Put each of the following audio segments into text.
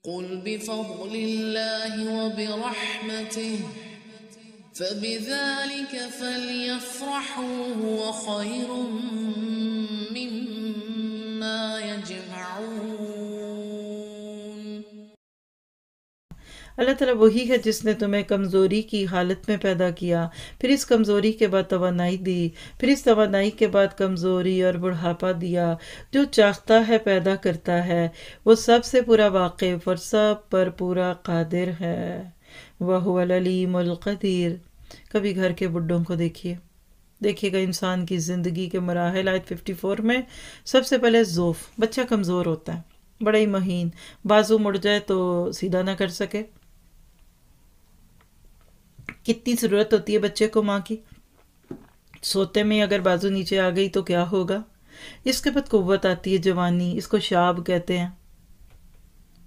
قل بفضل الله وبرحمته فبذلك فليفرحوا هو خير مما يجمعون۔ اللہ تعالیٰ وہی ہے جس نے تمہیں کمزوری کی حالت میں پیدا کیا، پھر اس کمزوری کے بعد توانائی دی، پھر اس توانائی کے بعد کمزوری اور بڑھاپا دیا۔ جو چاہتا ہے پیدا کرتا ہے، وہ سب سے پورا واقف اور سب پر پورا قادر ہے۔ وَهُوَ الْعَلِيمُ الْقَدِيرُ۔ کبھی گھر کے بڈھوں کو دیکھیے گا انسان کی زندگی کے مراحل۔ آیت 54 میں سب سے پہلے ضعف، بچہ کمزور ہوتا ہے، بڑا ہی مہین، بازو مڑ جائے تو سیدھا نہ کر سکے۔ کتنی ضرورت ہوتی ہے بچے کو ماں کی، سوتے میں اگر بازو نیچے آ گئی تو کیا ہوگا۔ اس کے بعد قوت آتی ہے، جوانی، اس کو شاب کہتے ہیں۔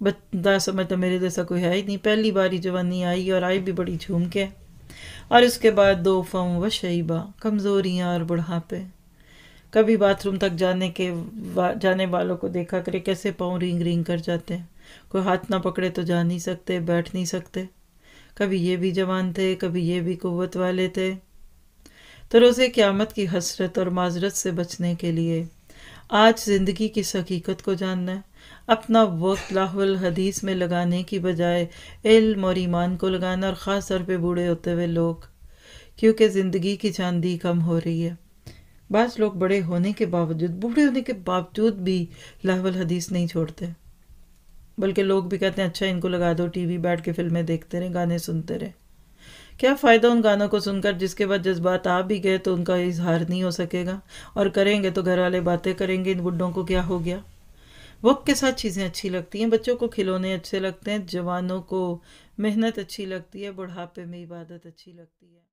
بندہ سمجھتا میرے جیسا کوئی ہے ہی نہیں، پہلی باری جوانی آئی اور آئی بھی بڑی جھوم کے، اور اس کے بعد دوفم و شیبہ، کمزوریاں اور بڑھاپے۔ کبھی باتھ روم تک جانے والوں کو دیکھا کرے کیسے پاؤں رینگ رینگ کر جاتے ہیں، کوئی ہاتھ نہ پکڑے تو جا نہیں سکتے، بیٹھ نہیں سکتے۔ کبھی یہ بھی جوان تھے، کبھی یہ بھی قوت والے تھے۔ تو روز قیامت کی حسرت اور معذرت سے بچنے کے لیے آج زندگی کی اس حقیقت کو جاننا ہے، اپنا وقت لاہو الحدیث میں لگانے کی بجائے علم اور ایمان کو لگانا، اور خاص طور پہ بوڑھے ہوتے ہوئے لوگ، کیونکہ زندگی کی چاندی کم ہو رہی ہے۔ بعض لوگ بوڑھے ہونے کے باوجود بھی لاہو الحدیث نہیں چھوڑتے، بلکہ لوگ بھی کہتے ہیں اچھا ان کو لگا دو ٹی وی، بیٹھ کے فلمیں دیکھتے رہے، گانے سنتے رہے۔ کیا فائدہ ان گانوں کو سن کر جس کے بعد جذبات آ بھی گئے تو ان کا اظہار نہیں ہو سکے گا، اور کریں گے تو گھر والے باتیں کریں گے ان بڈھوں کو کیا ہو گیا۔ وقت کے ساتھ چیزیں اچھی لگتی ہیں، بچوں کو کھلونے اچھے لگتے ہیں، جوانوں کو محنت اچھی لگتی ہے، بڑھاپے میں عبادت اچھی لگتی ہے۔